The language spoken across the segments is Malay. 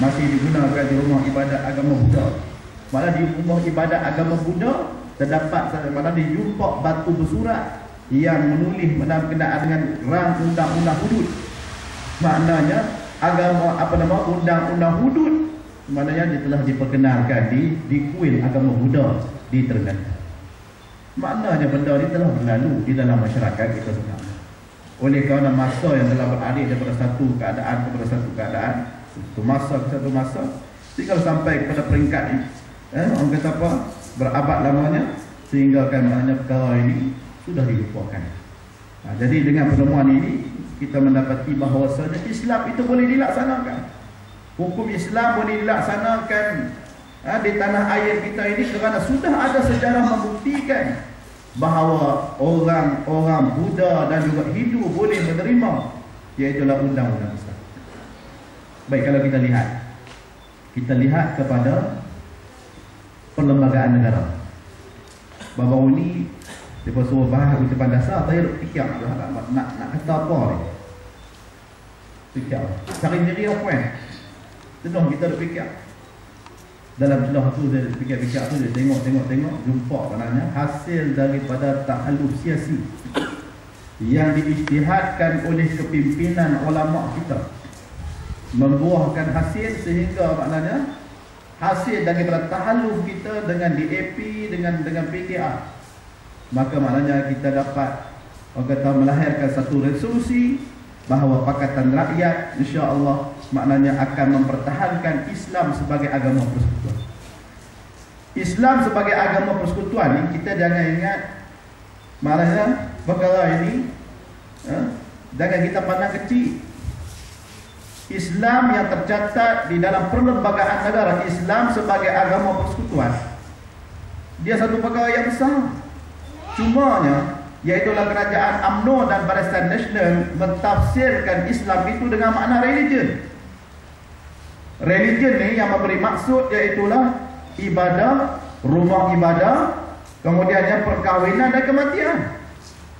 masih digunakan di rumah ibadat agama Buddha. Malah di rumah ibadat agama Buddha terdapat mana dijumpa batu bersurat yang menulis berkenaan dengan rang undang-undang hudud. Maknanya agama undang-undang hudud, maknanya dia telah diperkenalkan di kuil agama Buddha di Terengganu. Maknanya benda ini telah berlalu di dalam masyarakat kita sekarang. Oleh kerana masa yang telah beralih daripada satu keadaan kepada satu keadaan, satu masa ke satu masa, sehingga sampai kepada peringkat ini, orang kata apa, berabad lamanya, sehingga kan maknanya perkara ini sudah dilupakan. Jadi dengan penemuan ini kita mendapati bahawasanya Islam itu boleh dilaksanakan. Hukum Islam boleh dilaksanakan di tanah air kita ini kerana sudah ada sejarah membuktikan bahawa orang-orang Buddha dan juga Hindu boleh menerima, iaitulah undang-undang Islam. Baik, kalau kita lihat kepada perlembagaan negara. Bahawa ini dia suruh bahas ucapan dasar, saya fikir nak kata apa ni? Fikir. Cari diri apa kan? Tenang kita ada fikir. Dalam celah tu saya fikir-fikir tu, dia tengok, jumpa maknanya hasil daripada tahaluf siasi yang diijtihadkan oleh kepimpinan ulama kita, membuahkan hasil sehingga maknanya hasil daripada tahaluf kita dengan DAP dengan PKR, maka maknanya kita dapat orang kata melahirkan satu resolusi bahawa Pakatan Rakyat insya-Allah maknanya akan mempertahankan Islam sebagai agama persekutuan. Islam sebagai agama persekutuan ni kita jangan ingat maknanya perkara ini jangan kita pandang kecil. Islam yang tercatat di dalam perlembagaan negara Islam sebagai agama persekutuan, dia satu perkara yang besar. Cumanya iaitulah kerajaan UMNO dan Barisan Nasional mentafsirkan Islam itu dengan makna religion. Religion ni yang memberi maksud iaitulah ibadah, rumah ibadah, kemudiannya perkahwinan dan kematian.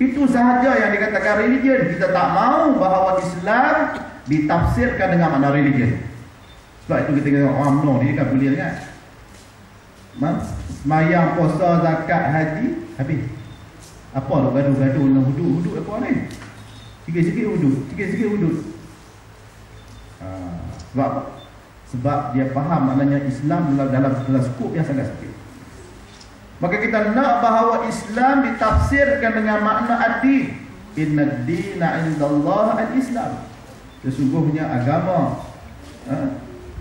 Itu sahaja yang dikatakan religion. Kita tak mahu bahawa Islam ditafsirkan dengan makna religion. Sebab itu kita tengok UMNO ni kan boleh ingat. Semayang, puasa, zakat, haji, habis. Apa lu gaduh-gaduh dengan hudud apa ni? Sikit-sikit hudud. Sebab apa? Sebab dia faham maknanya Islam dalam skop yang sangat sempit. Maka kita nak bahawa Islam ditafsirkan dengan makna ad-din. Inna ad-dina 'indallah al-Islam. Sesungguhnya agama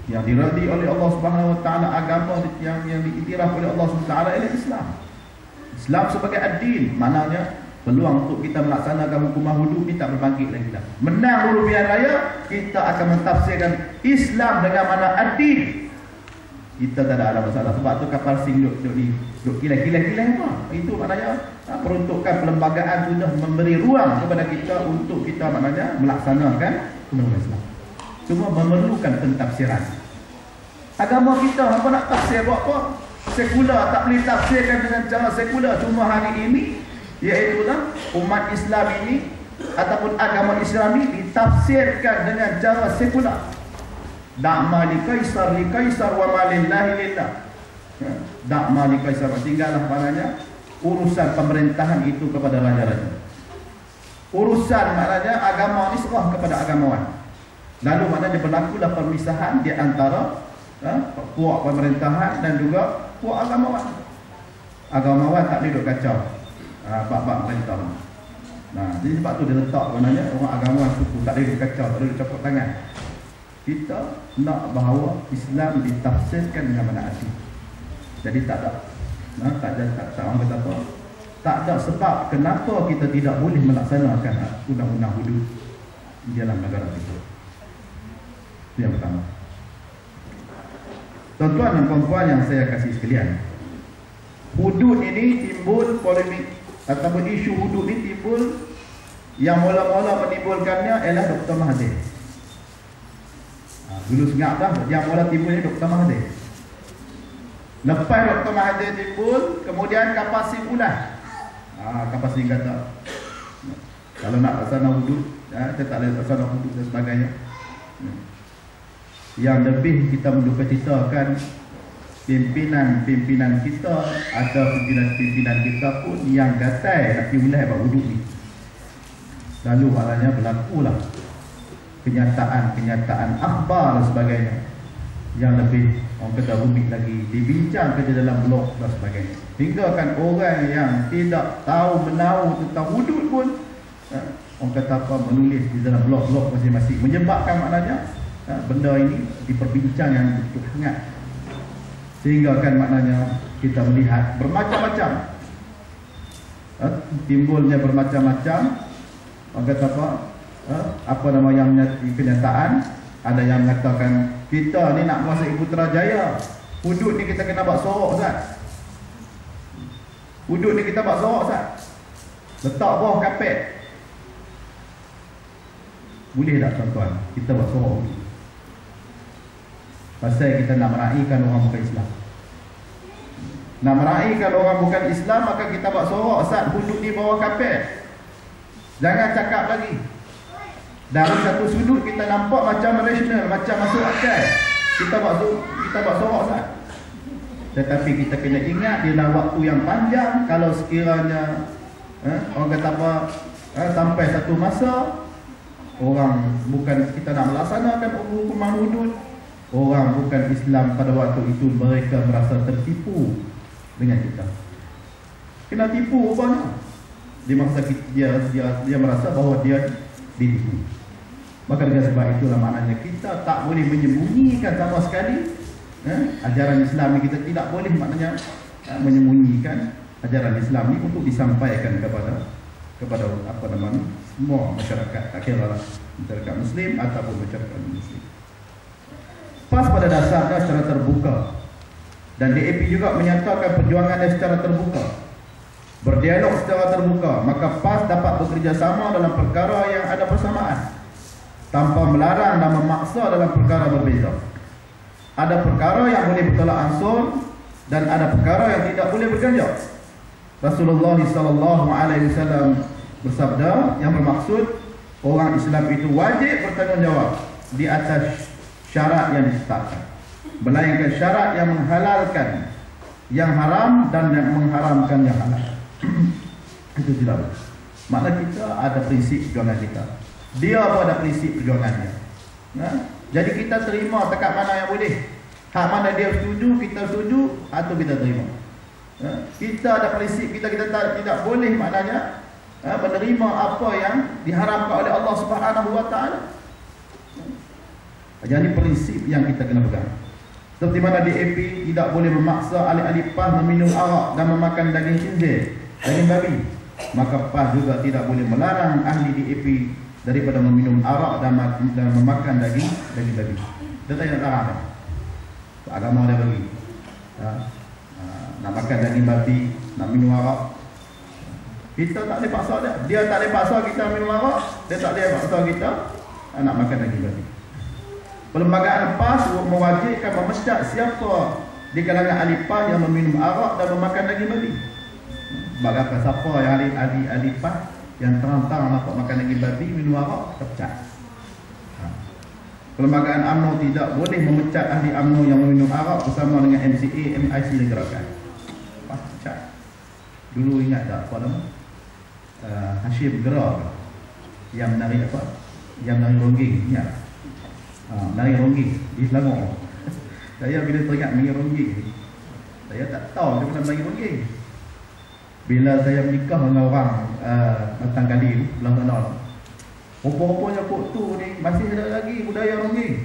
yang diridai oleh Allah Subhanahu Wa Taala, agama yang diiktiraf oleh Allah Subhanahu Wa Taala ialah Islam. Islam sebagai ad-din, maknanya peluang untuk kita melaksanakan hukuman hudud ni tak berbangkit lagi dah. Menang dulu pilihan raya, kita akan mentafsirkan Islam dengan makna ad-din. Kita tak ada masalah. Sebab tu kapal sing duk kilang-kilang apa? Itu maknanya peruntukan perlembagaan sudah memberi ruang kepada kita untuk kita maknanya melaksanakan undang-undang Islam. Cuma memerlukan pentafsiran. Agama kita apa nak tafsir buat apa? Sekular tak boleh tafsirkan dengan cara sekular. Cuma hari ini iaitulah umat Islam ini ataupun agama Islam ini ditafsirkan dengan cara sekular. Da'ma li kaisar wa ma lillahi lillah. Da'ma li kaisar, tinggallah maknanya urusan pemerintahan itu kepada raja-raja. Urusan maknanya agama ni serah kepada agamawan. Lalu maknanya berlakulah permisahan di antara puak pemerintahan dan juga puak agamawan. Agamawan tak boleh duk kacau bab-bab perintah. Jadi sebab tu dia letak maknanya orang agamawan suku tak boleh duk kacau, tak boleh duk campur tangan. Kita nak bahawa Islam ditafsirkan dengan makna asli. Jadi tak ada orang kata apa, tak ada sebab kenapa kita tidak boleh melaksanakan undang-undang hudud di dalam negara kita. Itu yang pertama. Tuan-tuan dan puan-puan yang saya kasih sekalian, hudud ini timbul polemik ataupun isu hudud ini timbul, yang mula-mula menimbulkannya ialah Dr. Mahathir. Dulu sengap dah, yang mula timbulnya Dr. Mahathir. Lepas Dr. Mahathir timbul, kemudian Kapal Singh Ulas. Kapal Singh kata, kalau nak laksana hudud, kita tak boleh laksana hudud dan sebagainya. Yang lebih kita mendukacitakan pimpinan-pimpinan kita atau pimpinan-pimpinan kita pun yang gatai nak pergi ulai buat wuduk ni. Lalu maknanya berlakulah kenyataan akhbar dan sebagainya yang lebih orang kata rumit lagi, dibincang kerja dalam blog dan sebagainya. Hingga kan orang yang tidak tahu menahu tentang wuduk pun orang kata apa, menulis di dalam blog-blog masing-masing, menyebabkan maknanya benda ini diperbincang yang betul hangat. Sehingga kan maknanya kita melihat bermacam-macam, timbulnya bermacam-macam orang kata apa nama yang kenyataan. Ada yang mengatakan kita ni nak masuk Putrajaya, wuduk ni kita kena buat sorok Ustaz. Wuduk ni kita buat sorok Ustaz, letak bawah kapet. Boleh tak tuan-tuan kita buat sorok? Pasal kita nak meraihkan orang bukan Islam. Nak meraihkan orang bukan Islam, maka kita buat sorok Ustaz, wuduk di bawah kapet. Jangan cakap lagi. Dari satu sudut kita nampak macam rasional, macam masuk akal. Kita buat sorok Ustaz. Tetapi kita kena ingat dalam waktu yang panjang, kalau sekiranya orang kata apa, sampai satu masa orang bukan kita nak melaksanakan hukuman hudud, orang bukan Islam pada waktu itu mereka merasa tertipu dengan kita. Kena tipu rupanya. Dia merasa bahawa dia ditipu. Maka dengan sebab itulah maknanya kita tak boleh menyembunyikan sama sekali ajaran Islam ni. Kita tidak boleh maknanya menyembunyikan ajaran Islam ni untuk disampaikan kepada apa namanya semua masyarakat, tak kira lah masyarakat Muslim ataupun masyarakat Muslim. PAS pada dasarnya secara terbuka, dan DAP juga menyatakan perjuangannya secara terbuka, berdialog secara terbuka. Maka PAS dapat bekerjasama dalam perkara yang ada persamaan tanpa melarang dan memaksa dalam perkara berbeza. Ada perkara yang boleh bertolak ansur dan ada perkara yang tidak boleh berganjak. Rasulullah SAW bersabda yang bermaksud orang Islam itu wajib bertanggungjawab di atas syarat yang ditetapkan, melainkan syarat yang menghalalkan yang haram dan yang mengharamkan yang halal. Itu tidak boleh. Makna kita ada prinsip perjuangan kita, dia pun ada prinsip perjuangannya. Jadi kita terima dekat mana yang boleh. Hak mana dia setuju, kita setuju, atau kita terima. Kita ada prinsip kita tidak boleh maknanya menerima apa yang diharamkan oleh Allah Subhanahu Wa Taala. Jadi prinsip yang kita kena pegang. Seperti mana DAP tidak boleh memaksa ahli-ahli PAS meminum arak dan memakan daging khinzir, daging babi, maka PAS juga tidak boleh melarang ahli DAP daripada meminum arak dan memakan daging babi. Dia tak nak larang. Agama dia bagi. Nak makan daging babi, nak minum arak, kita tak boleh paksa dia. Dia tak boleh paksa kita minum arak, dia tak boleh paksa kita nak makan daging babi. Perlembagaan PAS mewajibkan memecat siapa di kalangan ahli PAS yang meminum arak dan memakan daging babi. Bagaimana siapa yang ahli PAS yang terang-terang nampak makan daging babi, minum arak, terpecat. Perlembagaan UMNO tidak boleh memecat ahli UMNO yang meminum arak bersama dengan MCA, MIC dan gerakan. PAS pecat. Dulu ingat tak apa nama? Hashim Gerak yang menari apa? Yang menari ronggeng, ingat? Menari ronggeng di Selangor. Saya bila teringat menari ronggeng ni, saya tak tahu dia pernah menari ronggeng. Bila saya menikah dengan orang Batang Kali tu, belah sana, rupa-rupanya kok tu ni masih ada lagi budaya ronggeng.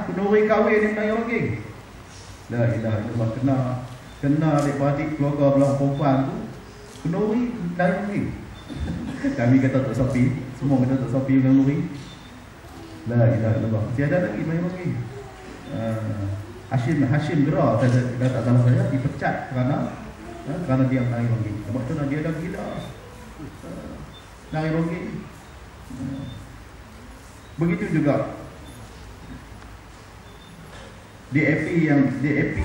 Kenduri kahwin ni menari ronggeng. La ilaha illallah, kena adik-adik keluarga belah perempuan tu kenduri menari ronggeng. Kami kata tak sapi, semua kata tak sapi dengan kenduri. La ilaha illallah. Masih ada lagi main ronggeng. Hashim Gerak, saya tak salah saya, dipecat kerana dia menari ronggeng. Sebab tu dia dah gila menari ronggeng. Begitu juga DAP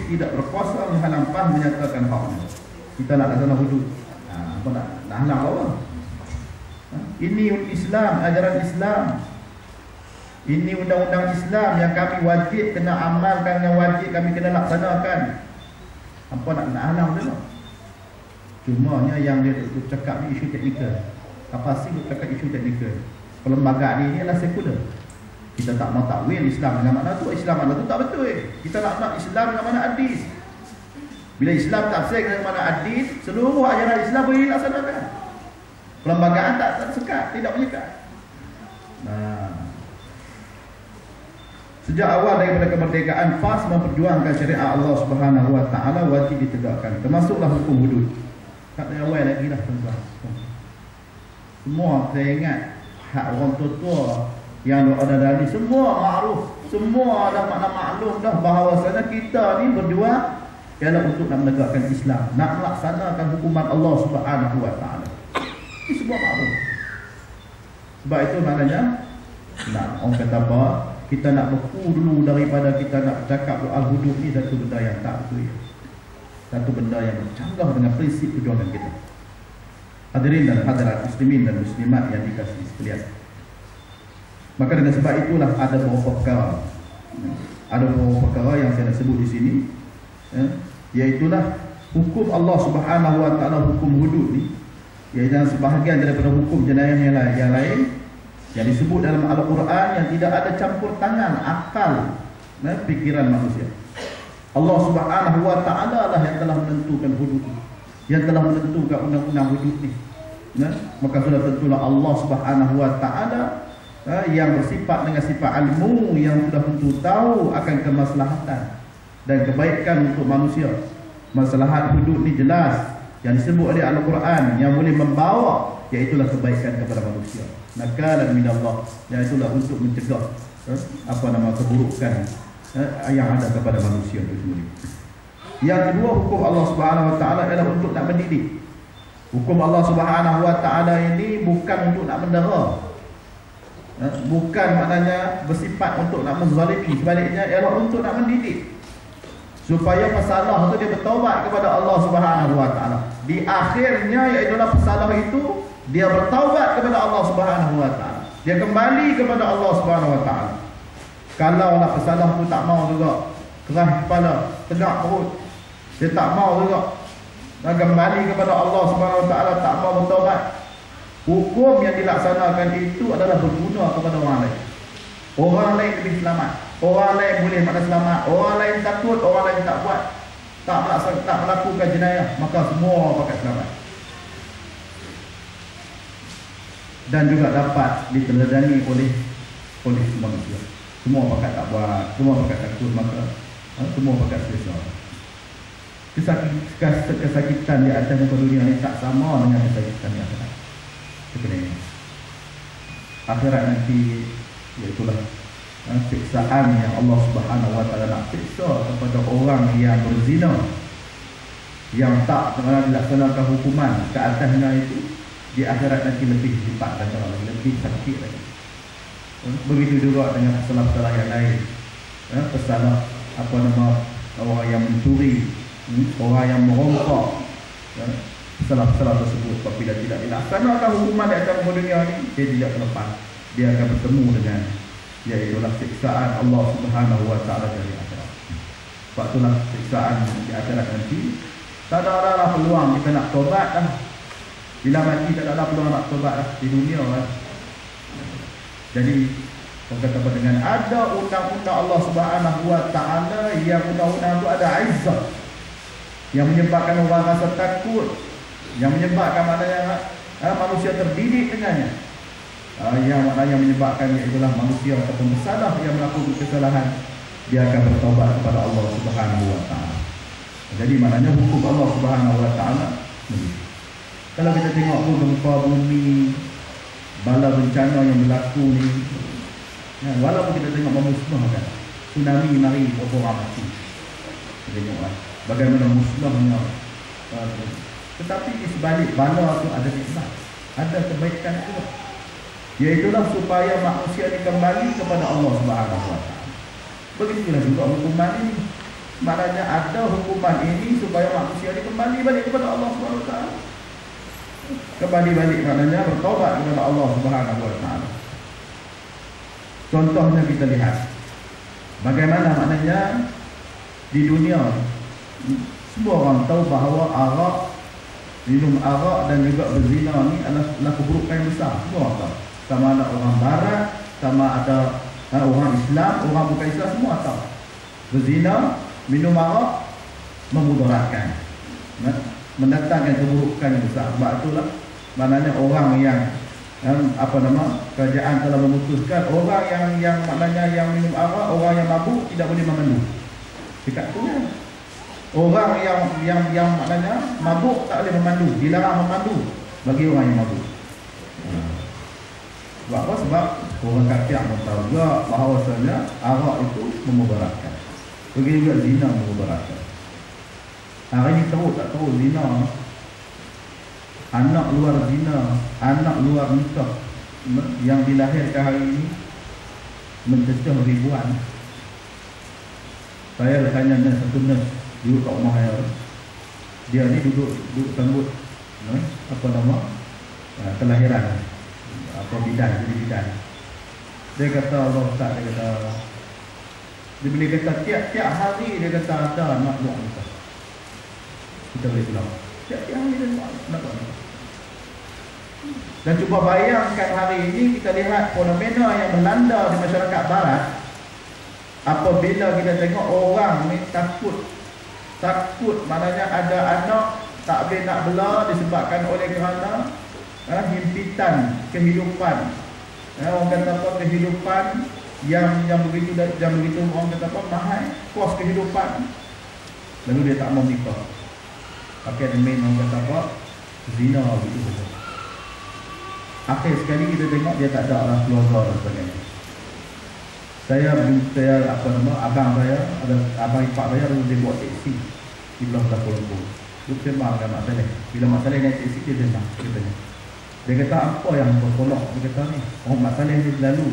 tidak berkuasa menghalang PAS menyatakan haknya. Kita nak laksana hudud. Apa nak halang apa? Ini Islam, ajaran Islam. Ini undang-undang Islam yang kami wajib kena amalkan, yang wajib kami kena laksanakan. Apa nak halang tu? Cumanya yang dia cakap ni isu teknikal. Apa sih dia cakap isu teknikal? Perlembagaan ini adalah sekular. Kita tak mau takwil Islam dengan makna tu. Islam makna tu tak betul. Kita nak Islam dengan makna hadis. Bila Islam tafsir dengan makna hadis, seluruh ajaran Islam boleh dilaksanakan. Perlembagaan tak sekat, tidak menyekat. Sejak awal daripada kemerdekaan, PAS memperjuangkan syariat Allah Subhanahu Wa Taala wajib ditegakkan. Termasuklah hukum hudud. Tak ada awal lagi dah tuan-tuan. Semua saya ingat hak orang tua-tua yang ada dari semua makruf, semua dah makna maklum dah bahawasanya kita ni berjuang ialah untuk nak menegakkan Islam, nak melaksanakan hukuman Allah Subhanahu Wa Taala. Ini semua maklum. Sebab itu maknanya nak orang kata apa? Kita nak beku dulu daripada kita nak cakap soal hudud ni satu benda yang tak betul. Satu benda yang bercanggah dengan prinsip perjuangan kita. Hadirin dan hadirat muslimin dan muslimat yang dikasihi sekalian. Maka dengan sebab itulah ada beberapa perkara. Ada beberapa perkara yang saya nak sebut di sini, iaitulah hukum Allah Subhanahu Wa Taala, hukum hudud ni, iaitu sebahagian daripada hukum jenayah yang lain yang disebut dalam Al-Quran yang tidak ada campur tangan akal fikiran manusia. Allah Subhanahu Wa Taala lah yang telah menentukan hudud ini, yang telah menentukan undang-undang hudud ini. Maka sudah tentulah Allah Subhanahu Wa Taala yang bersifat dengan sifat ilmu, yang sudah tentu tahu akan kemaslahatan dan kebaikan untuk manusia. Maslahat hudud ni jelas yang disebut oleh Al-Quran yang boleh membawa, iaitulah kebaikan kepada manusia. Nakalan minallah, iaitulah untuk mencegah keburukan yang ada kepada manusia itu sendiri. Yang kedua, hukum Allah Subhanahu Wa Taala ialah untuk nak mendidik. Hukum Allah Subhanahu Wa Taala ini bukan untuk nak mendera, bukan maknanya bersifat untuk nak menzalimi. Sebaliknya ialah untuk nak mendidik, supaya pesalah itu dia bertaubat kepada Allah Subhanahu Wa Taala. Di akhirnya iaitulah pesalah itu dia bertaubat kepada Allah Subhanahu Wa Taala. Dia kembali kepada Allah Subhanahu Wa Taala. Kalau lah pesalah tu tak mau juga, keras kepala, tegak perut, dia tak mau juga, dan kembali kepada Allah Subhanahu Wa Taala, tak mau bertaubat, hukum yang dilaksanakan itu adalah berguna kepada orang lain. Orang lain lebih selamat, orang lain boleh makna selamat, orang lain takut, orang lain tak buat, tak melakukan jenayah, maka semua pakat selamat. Dan juga dapat diteladani oleh manusia. Semua pakat tak buat, semua pakat takut, maka semua pakat selesa. Kesakitan di atas muka dunia ini tak sama dengan kesakitan di akhirat. Sebenarnya akhirat nanti, iaitulah siksaan yang Allah Subhanahu Wa Taala nak siksa kepada orang yang berzina, yang tak dilaksanakan hukuman ke atasnya itu. Di akhirat nanti lebih lipat dan lebih sakit lagi. Begitu juga dengan pesalah-pesalah yang lain. Pesalah orang yang mencuri, orang yang merompak, pesalah-pesalah tersebut apabila tidak dilaksanakan hukuman di atas dunia ini, dia tidak terlepas. Dia akan bertemu dengan iaitulah siksaan Allah Subhanahu Wa Taala dari akhirat. Sebab itulah siksaan di akhirat nanti tak ada peluang kita nak tobat dah. Bila mati tak ada peluang nak tobat dah di dunia kan. Jadi orang kata dengan ada undang-undang Allah Subhanahu Wa Taala, yang undang-undang itu ada izzah, yang menyebabkan orang rasa takut, yang menyebabkan maknanya manusia terdidik dengannya, yang maknanya menyebabkan iaitulah manusia ataupun bersalah yang melakukan kesalahan, dia akan bertaubat kepada Allah Subhanahu Wa Taala. Jadi maknanya hukum Allah Subhanahu Wa Taala. Kalau kita tengok pun gempa bumi, bala bencana yang berlaku ni, walaupun kita tengok memusnahkan tsunami, mari orang mati, kita tengoklah bagaimana musnahnya, tetapi di sebalik bala tu ada hikmah, ada kebaikan juga, iaitulah supaya manusia ini kembali kepada Allah Subhanahu Wa Taala. Begitulah juga hukuman ini, maknanya ada hukuman ini supaya manusia ini kembali balik kepada Allah Subhanahu Wa Taala. Kembali balik maknanya bertaubat kepada Allah Subhanahu Wa Taala. Contohnya kita lihat bagaimana maknanya di dunia semua orang tahu bahawa arak, minum arak dan juga berzina ni adalah keburukan yang besar. Semua orang tahu. Sama ada orang barat, sama ada orang Islam, orang bukan Islam, semua tahu. Berzina, minum arak memudaratkan, mendatangkan keburukan yang besar. Sebab itulah maknanya orang yang kerajaan telah memutuskan orang yang maknanya yang minum arak, orang yang mabuk tidak boleh memandu. Dekat tu orang yang maknanya mabuk tak boleh memandu, dilarang memandu bagi orang yang mabuk. Sebab apa? Sebab orang kafir pun tahu juga bahawasanya arak itu memudaratkan. Begitu juga zina memudaratkan. Hari ini tahu tak tahu zina, anak luar zina, anak luar nikah yang dilahirkan hari ini mencecah ribuan. Saya tanya satu nurse duduk kat rumah saya. Dia ni duduk sambut kelahiran bidan, jadi bidan. Dia kata Allah Ustaz, dia kata dia boleh kata tiap-tiap hari dia kata ada anak luar nikah. Kita boleh bilang tiap-tiap hari dia nak buat nikah. Dan cuba bayangkan hari ini kita lihat fenomena yang melanda di masyarakat barat. Apabila kita tengok orang ni takut maknanya ada anak tak boleh nak bela disebabkan oleh kerana himpitan kehidupan. Orang kata apa, kehidupan yang begitu orang kata apa, mahal kos kehidupan. Lalu dia tak mau nikah. Pakai main orang kata apa, zina gitu saja. Akhir sekali kita tengok dia tak ada orang keluarga dan sebagainya. Saya abang saya, ada abang ipar saya lalu dia buat teksi di Pulau Kuala Lumpur. Dia sembang dengan Mak Saleh. Bila Mak Saleh naik teksi dia sembang, dia tanya. Dia kata apa yang kau tolak? Dia kata ni, orang Mak Saleh ni selalu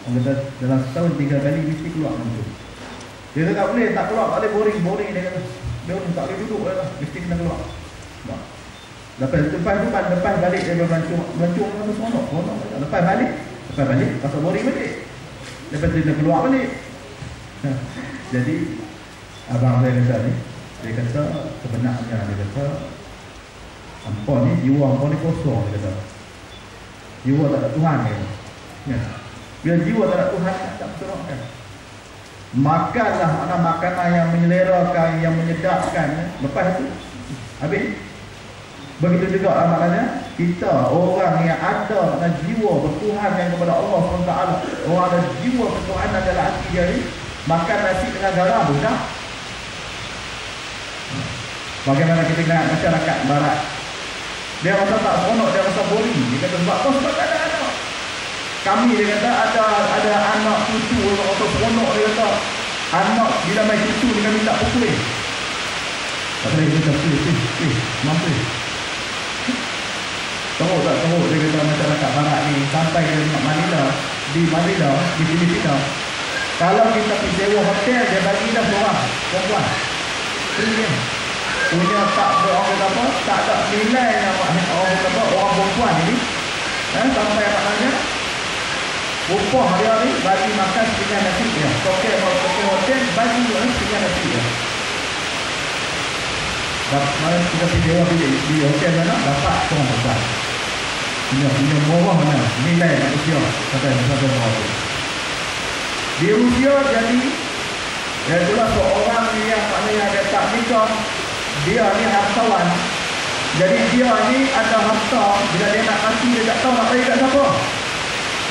orang kata dalam setahun 3 kali mesti keluar macam tu. Dia kata tak boleh boring dia kata. Dia orang tak boleh duduk lah, mesti kena keluar. Lepas balik dia melancung tu seronok. Lepas balik pasal boring balik. Lepas dia keluar balik. Jadi abang saya kata ni, dia kata sebenarnya dia kata ampun ni jiwa ampun ni kosong, dia kata. Jiwa tak ada Tuhan dia. Ya. Bila jiwa tak ada Tuhan tak berseronokkan. Makanlah makanan yang menyelerakan, yang menyedapkan. Lepas tu habis. Begitu juga maknanya kita orang yang ada jiwa bertuhan yang kepada Allah SWT, orang ada jiwa ketuhanan dalam hati dia ni, makan nasi dengan garam dah. Bagaimana kita lihat masyarakat barat, dia rasa tak seronok, dia rasa boring. Dia kata sebab apa? Sebab tak ada anak. Kami dia kata ada anak cucu, rasa seronok. Dia kata anak bila main cucu dia minta pukul. Tak boleh kita mampu. Teruk tak teruk dia kata masyarakat barat ni sampai ke Manila, di Filipina. Kalau kita pergi sewa hotel, dia bagi dah seorang perempuan. Punya tak orang kata apa, tak ada nilai orang kata apa, orang perempuan ini. Sampai maknanya upah dia ni bagi makan setengah nasi dia. Pakai hotel bagi setengah nasi dia. Malam kita pergi sewa di hotel mana dapat seorang perempuan. Punya murah mana nilai manusia sampai berapa. Di Rusia jadi itulah seorang yang maknanya dia tak nikah, dia ni hartawan. Jadi dia ni ada harta, bila dia nak mati dia tak tahu nak bagi kat siapa.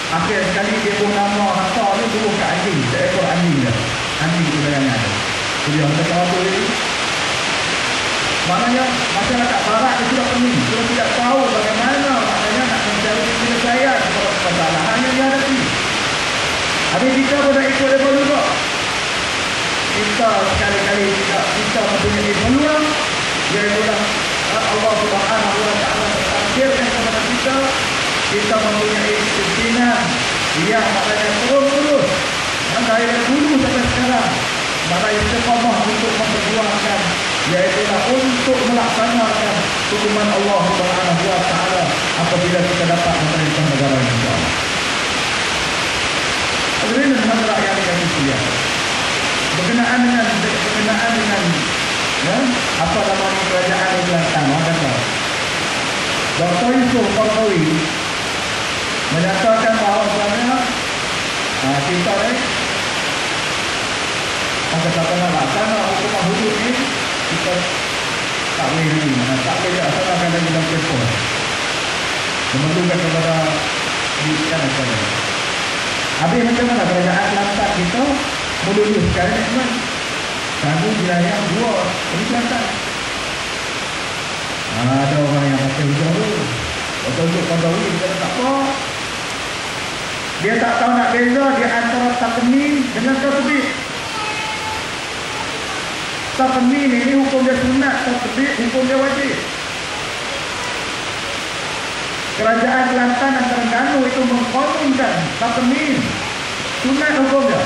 Akhir sekali dia pun nama harta ni buruh kat anjing, seekor anjing dia. Anjing tu dayangan. Dia kata apa ni? Maknanya masyarakat barat itu sudah pening. Sudah tidak tahu bagaimana maknanya nak mencari penyelesaian kepada permasalahan yang dihadapi. Habis kita pun nak ikut level juga. Kita sekali-kali kita mempunyai peluang, iaitulah Allah Subhanahu Wa Taala takdirkan kepada kita mempunyai keinginan yang maknanya terus dari dulu sampai sekarang, maknanya istiqamah untuk memperjuangkan, iaitulah untuk melaksanakan hukuman Allah Subhanahu Wa Taala apabila kita dapat memerintah negara ini. agreement masalah yang kami kuliah berkenaan dengan ya, apa namanya kerajaan di Kelantan. Dr. Yusuf Qardawi menyatakan bahawa kita ni katakanlah laksana hukuman hudud ni kita tak boleh dilaksanakan lagi dalam tempoh memerlukan kepada didikan negara. Habis macam mana kerajaan Kelantan kita meluluskan enactment tanggung wilayah 2 di Kelantan. Ada orang yang kata hujung tu Dr. Yusuf Qardawi dia kata tak apa, dia tak tahu nak beza di antara takmin dengan tatbik. Takmin ini hukum dia sunat, tatbik hukum dia wajib. Kerajaan Kelantan dan Terengganu itu mengkononkan takmin sunat hukum dia.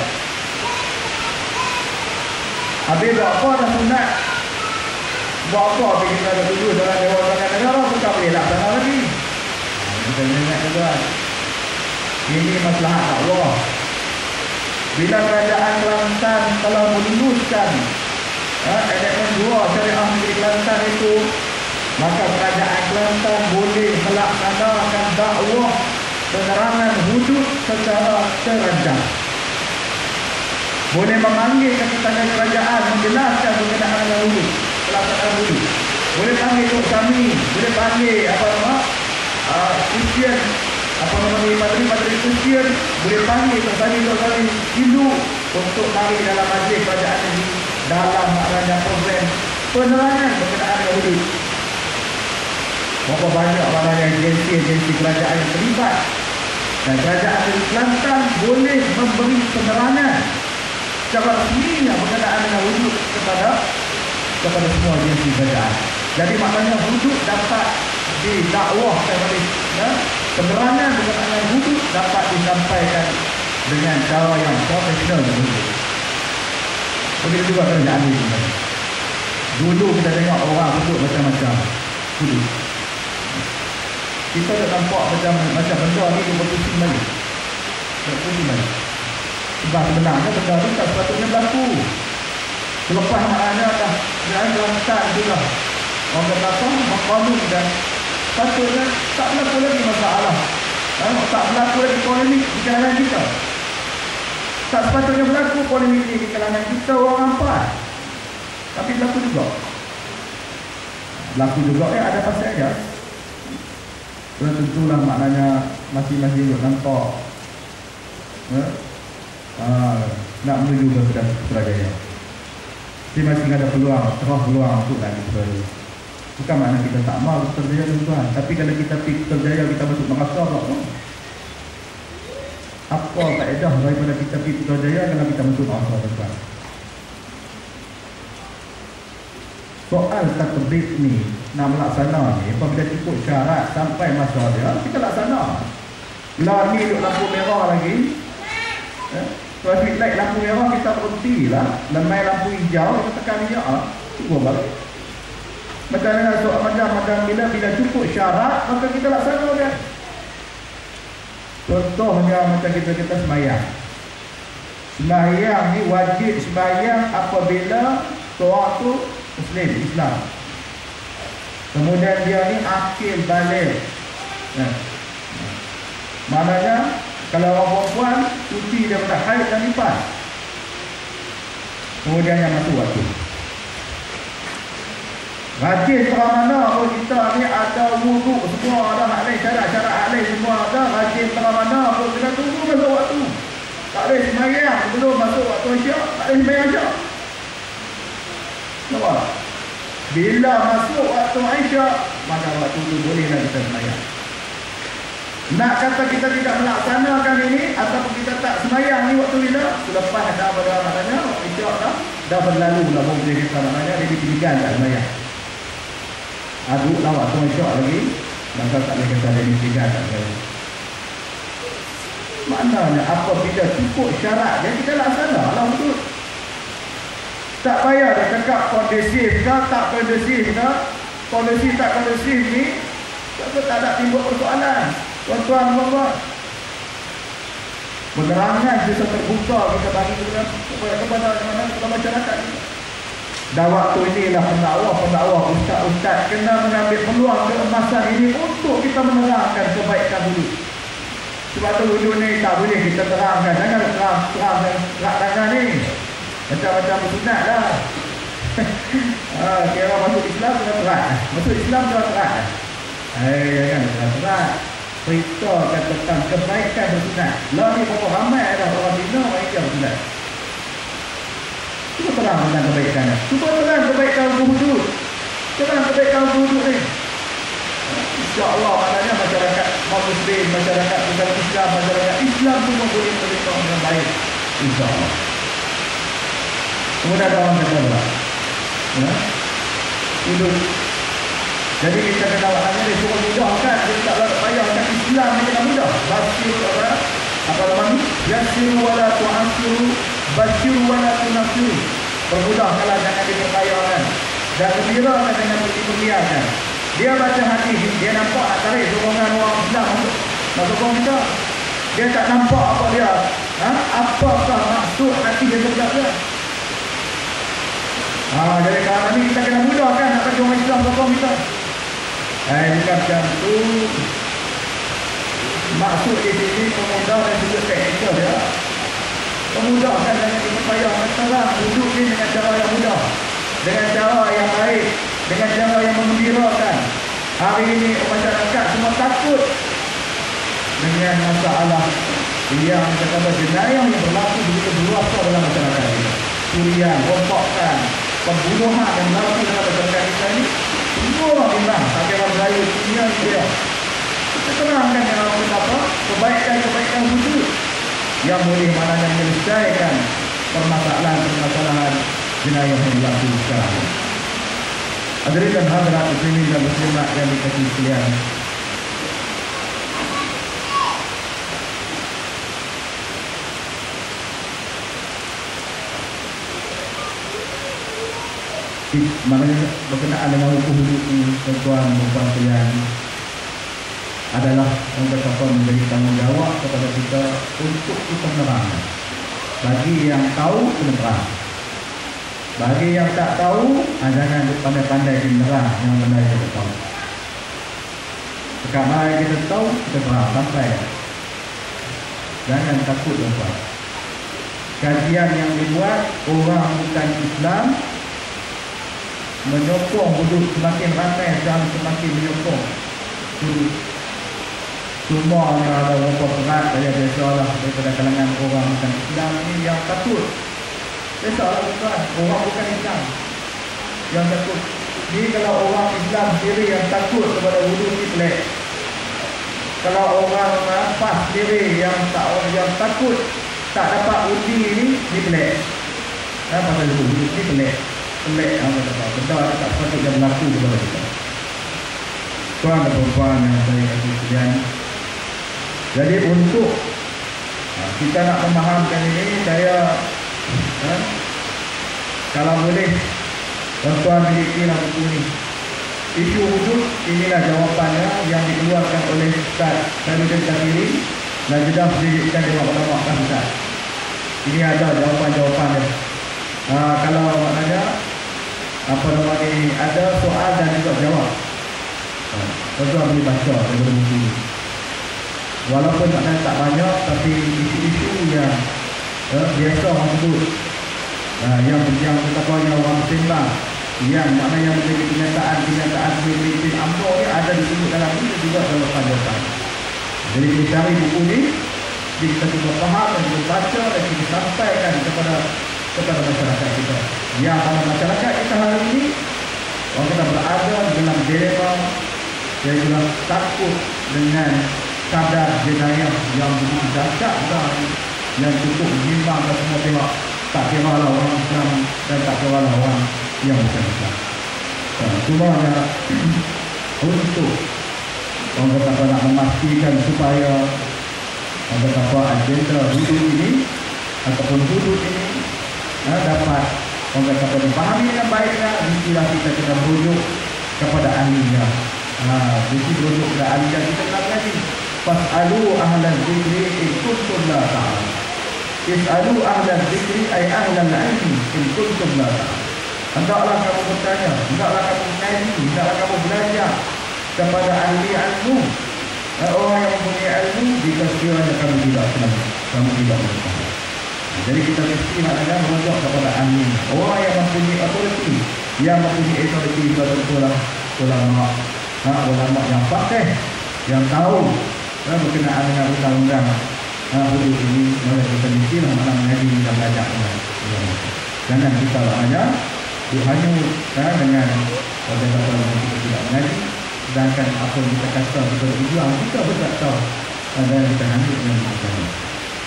Habis buat apa dah sunat, buat apa habis kita ada duduk dalam Dewan Perwakilan Negara pun tak boleh laksana lagi. Kita ingat juga ini maslahat dakwah. Bila kerajaan Kelantan telah meluluskan enactment 2 syariah negeri Kelantan itu, maka kerajaan Kelantan boleh melaksanakan dakwah penerangan hudud secara terancam. Boleh memanggil keputusan kerajaan menjelaskan berkenaan dengan hudud, pelaksanaan hudud. Boleh panggil Tok Sami, boleh panggil Kristian, Padri Kristian, boleh panggil Tok Sami Hindu untuk mari dalam majlis kerajaan ini dalam maknanya program penerangan berkenaan dengan hudud. Berapa banyak maknanya agensi kerajaan yang terlibat, dan kerajaan negeri Kelantan boleh memberi penerangan secara resminya berkenaan dengan hudud kepada semua agensi kerajaan. Jadi maknanya hudud dapat didakwahkan oleh penerangan berkenaan dengan hudud dapat disampaikan dengan cara yang profesional dan hudud. Begitu juga kerajaan ini. Dulu kita tengok orang hudud macam-macam hudud. Kita tak nampak macam benda ni dia berpusing balik. Sebab sebenarnya benda ni tak sepatutnya berlaku. Selepas maknanya dah Kelantan juga orang kata berkanun dan patutnya tak berlaku lagi masalah. Tak berlaku lagi polemik di kalangan kita. Tak sepatutnya berlaku polemik di kalangan kita orang empat. Tapi berlaku juga. Ada pasalnya. Dan tentulah maknanya masing-masing nampak nak menuju ke Putrajaya. Masing-masing ada peluang untuk lagi Putrajaya. Bukan makna kita tak mahu Putrajaya tuan, tapi kalau kita pergi Putrajaya kita masuk Makassar tak? Apa faedah daripada kita pergi Putrajaya kalau kita masuk Makassar tuan? Soal tatbik ni nak melaksana ni apabila ikut syarat sampai masa dia kita laksana. Bila ni duduk lampu merah lagi, traffic light lampu merah kita berhenti lah. Lemai lampu hijau kita tekan dia cuba balik. Macam bila cukup syarat maka kita laksana dia. Contohnya macam kita sembahyang. Sembahyang ni wajib sembahyang apabila seorang tu Muslim, Islam. Kemudian dia ni akil balik. Maknanya kalau orang perempuan suci daripada haid dan nifas, kemudian yang masuk waktu. Rajin terang mana pun kita ni ada wuduk semua ada hak lain, syarat-syarat hak lain semua ada. Rajin terang mana pun kita tunggu masuk waktu. Tak boleh sembahyang sebelum masuk waktu Isyak, tak boleh sembahyang Isyak. Nampak? Bila masuk waktu Isyak, maka waktu itu bolehlah kita sembahyang. Nak kata kita tidak melaksanakan ini ataupun kita tak sembahyang ni waktu bila? Selepas dah maknanya Isyak dah berlalu lah boleh kita maknanya dia dipilihkan tak sembahyang. Aduklah waktu Isyak lagi, maka tak boleh kata dia dipilihkan tak sembahyang. Maknanya apabila cukup syarat dia kita laksana lah betul. Tak payah dah cakap kondusif ke tak kondusif ke, kondusif tak kondusif ni tak ada timbul persoalan. Tuan-tuan, Penerangan juga terbuka kita bagi kepada masyarakat kita. Dan waktu inilah pendakwah ustaz-ustaz kena mengambil peluang keemasan ini untuk kita menerangkan kebaikan wuduk. Sebab tu wuduk ni tak boleh kita terangkan. Jangan terang tangan ni. Macam-macam sunat lah. Kira masuk Islam kena terang. Masuk Islam kena terang. Jangan terang. Beritakan tentang kebaikan bersunat. Lah ni berapa ramai dah orang bina mereka bersunat. Cuba terang tentang kebaikan. Cuba terang kebaikan wuduk. Terang kebaikan wuduk ni. InsyaAllah maknanya masyarakat Muslim, masyarakat bukan Islam, masyarakat Islam semua boleh menerima dengan baik. InsyaAllah. Kemudian ada orang kata pula. Wuduk. Jadi kita kena maknanya dia suruh mudahkan. Dia tak payahkan Islam ni kena mudah. Basir apa namanya? Yasiru wala tu'asiru, basir wala tunasiru. Permudahkanlah, jangan diperpayahkan. Dan gembirakan dengan diperlihatkan. Dia baca hadis, dia nampak nak tarik sokongan orang Islam nak sokong kita. Dia tak nampak apa dia. Apakah maksud hati dia sebenarnya. Jadi kerana ni kita kena mudahkan nak bagi orang Islam sokong kita. Bukan macam tu. Maksud di sini pemudah dan juga teknikal dia. Pemudahkan dengan diperpayahkan. Terang wuduk ni dengan cara yang mudah, dengan cara yang baik, dengan cara yang menggembirakan. Hari ini masyarakat semua takut dengan masalah yang kata jenayah yang berlaku begitu luas dalam masyarakat ini. Curian, rompakan, pembunuhan yang berlaku dalam masyarakat kita ini, semua orang bimbang. Tak kira Melayu, dunia dia. Kita terangkan yang orang apa? Kebaikan-kebaikan wuduk yang boleh maknanya menyelesaikan permasalahan jenayah yang berlaku sekarang. Hadirin dan hadirat muslimin dan muslimat yang dikasihi sekalian. Maknanya berkenaan dengan hukum wuduk ini, tuan-tuan dan puan sekalian, adalah orang kata menjadi tanggungjawab kepada kita untuk kita menerangkan. Bagi yang tahu, kena terang. Bagi yang tak tahu, jangan pandai-pandai menerang yang benda yang kita tahu. Sekarang mana kita tahu, kita terang sampai. Jangan takut, tuan-tuan. Kajian yang dibuat orang bukan Islam menyokong wuduk, semakin ramai dan semakin menyokong wuduk. Semua yang ada berapa berat saya biasalah daripada kalangan orang bukan Islam ni yang takut. Biasalah tuan, orang bukan Islam yang takut. Ni kalau orang Islam sendiri yang takut kepada wuduk ni pelik. Kalau orang pas sendiri yang takut tak dapat uji ni pelik. Pasal wuduk ni pelik. Pelik apa kata. Benda tak sepatutnya berlaku kepada kita. Tuan dan puan yang saya kasih sekalian. Jadi untuk kita nak memahamkan ini, saya kalau boleh tuan-tuan milikilah buku ini. Isu wuduk, inilah jawapannya yang dikeluarkan oleh Ustaz Khairuddin Kathiri dan Jeddah Pendidikan Dewan Ulama Ustaz. Ini ada jawapan-jawapannya. Kalau maknanya ada soal dan juga jawab, tuan-tuan boleh baca daripada buku ini. Walaupun maknanya tak banyak, tapi isu-isu yang biasa orang sebut, yang betapa yang orang sembang, yang maknanya menjadi kenyataan pemimpin UMNO ni ada disebut dalam ini juga dalam panjatan. Jadi kita cari buku ni, kita cuba faham dan kita baca dan kita sampaikan kepada masyarakat kita. Yang pada masyarakat kita hari ini, orang kita berada dalam dilema, yang juga takut dengan kadar jenayah yang begitu dahsyat yang cukup menyimbang dan semua pihak. Tak kira lah orang Islam dan tak kira lah orang yang bukan Islam. Cuma untuk orang kata nak memastikan supaya orang kata agenda wuduk ini ataupun wuduk ini dapat orang kata dipahami dengan baiknya, mestilah kita kena merujuk kepada ahlinya. Mesti merujuk kepada ahlinya kita nak lagi. Fas'alu ahlal dzikri in kuntum la ta'lamun. Is'alu ahlal dzikri ay ahlal ilmi in kuntum la ta'lamun. Hendaklah kamu bertanya, hendaklah kamu mengaji, hendaklah kamu belajar kepada ahli ilmu, orang yang mempunyai ilmu, jika sekiranya kamu tidak mengetahui. Jadi kita mesti maknanya merujuk kepada ahli, orang yang mempunyai authority, tentulah ulama yang faqih, yang tahu berkenaan dengan undang-undang hudud ini. Maka kita mesti mengaji dan belajar. Jangan kita hanya dengan kata-kata yang kita tidak mengaji, sedangkan apa yang kita kata kita berjuang, kita pun tak tahu dan kita lanjut dengan kita.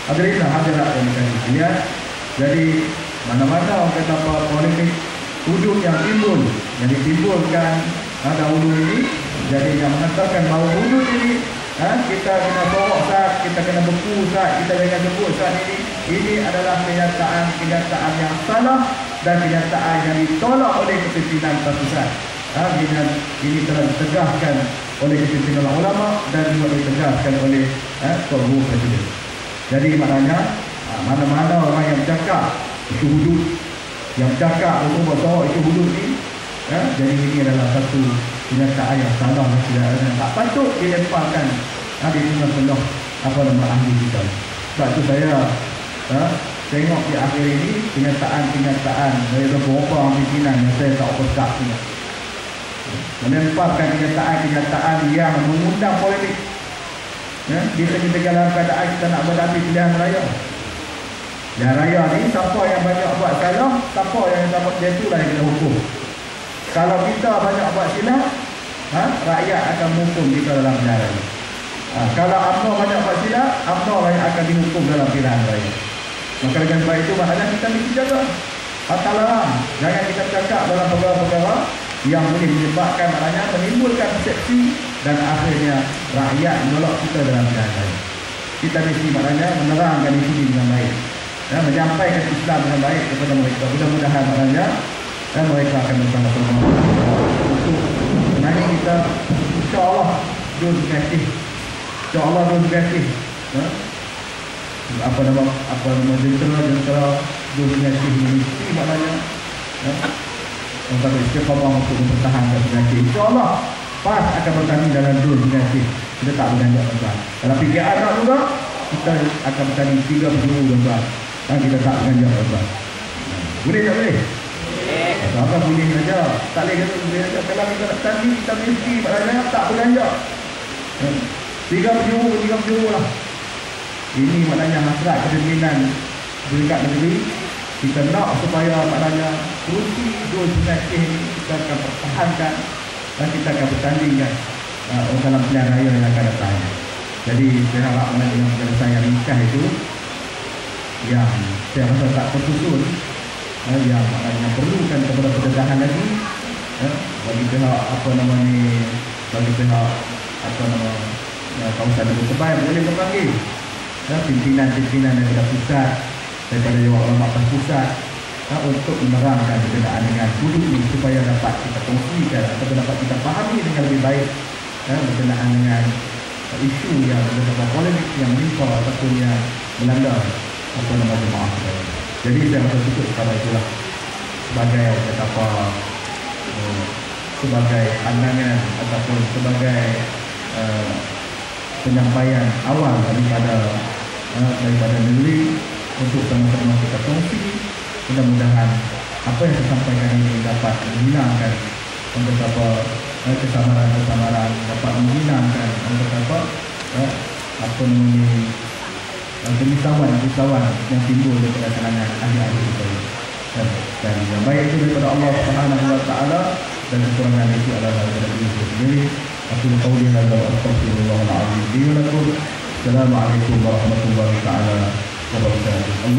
Hadirin hadirat yang kami lihat, jadi mana-mana orang kata apa polemik hudud yang ditimbulkan dahulu ini, jadi yang mengatakan bahawa hudud ini kita kena sorok saat, kita kena beku saat, kita jangan sebut saat ini adalah kenyataan yang salah dan kenyataan yang ditolak oleh kepimpinan pusat. Ini telah ditegahkan oleh kepimpinan ulama dan juga ditegaskan oleh Tuan Guru Presiden. Jadi maknanya mana-mana orang yang bercakap itu hudud, yang bercakap betul-betul itu hudud ni, jadi ini adalah satu kenyataan yang salah dan tak patut dilemparkan di tengah-tengah ahli kita. Sebab itu saya tengok di akhir ini kenyataan dari beberapa pimpinan yang saya tak berkat punya, melemparkan kenyataan yang mengundang polemik. Kita dalam keadaan kita nak berhadapi pilihan raya. Pilihan raya ni, siapa yang banyak buat salah, siapa yang dapat dia itulah yang kena hukum. Kalau kita banyak buat silap, rakyat akan menghukum kita dalam pilihan raya. Kalau UMNO banyak buat silap, UMNO yang akan dihukum dalam pilihan raya. Maka dengan sebab itu maknanya kita mesti jaga hatalah. Jangan kita cakap dalam perkara-perkara yang boleh menyebabkan, maknanya menimbulkan persepsi dan akhirnya rakyat menolak kita dalam pilihan raya. Kita mesti maknanya menerangkan ini dengan baik, menyampaikan Islam dengan baik kepada mereka. Mudah-mudahan maknanya mereka akan bersama-sama untuk menangi kita, insya-Allah dua kasih. InsyaAllah dua kasih. Apa nama jentera dua kasih ini mesti maknanya untuk istiqamah untuk mempertahankan penyakit. InsyaAllah PAS akan bertanding dalam dua penyakit. Kita tak berganjak tuan-tuan. Kalau PKR nak juga, kita akan bertanding 3 penjuru tuan-tuan. Kita tak berganjak tuan-tuan. Boleh tak boleh? Apa boleh saja. Tak boleh kata boleh saja. Kalau kita nak bertanding, kita mesti maknanya tak berganjak. 3 penjuru lah. Ini maknanya hasrat kepimpinan peringkat negeri. Kita nak supaya maknanya kursi dua penyakit ini kita akan pertahankan dan kita akan bertandingkan dalam pilihan raya yang akan datang. Jadi saya harap dengan penyelesaian yang nikah itu yang saya rasa tak tersusun, yang maknanya perlukan kepada pencegahan lagi bagi pihak bagi pihak kawasan Negeri Sembilan boleh memanggil pimpinan-pimpinan daripada pusat, daripada Dewan Ulama Pusat untuk menerangkan berkenaan dengan hudud ini supaya dapat kita kongsikan atau dapat kita fahami dengan lebih baik berkenaan dengan isu yang beberapa polemik yang menimpa ataupun yang melanda jemaah. Jadi saya rasa cukup pada itulah sebagai sebagai pandangan ataupun sebagai penyampaian awal daripada negeri untuk sama-sama kita kongsi. Mudah-mudahan apa yang disampaikan ini dapat menghilangkan kesamaran, dapat menghilangkan kerisauan yang timbul daripada kalangan ahli-ahli kita. Dan yang baik itu daripada Allah Subhanahu wa taala dan kekurangan itu adalah daripada diri sendiri. Aku qauli hadza wa astaghfirullahal azim li wa lakum. Assalamualaikum warahmatullahi taala wabarakatuh.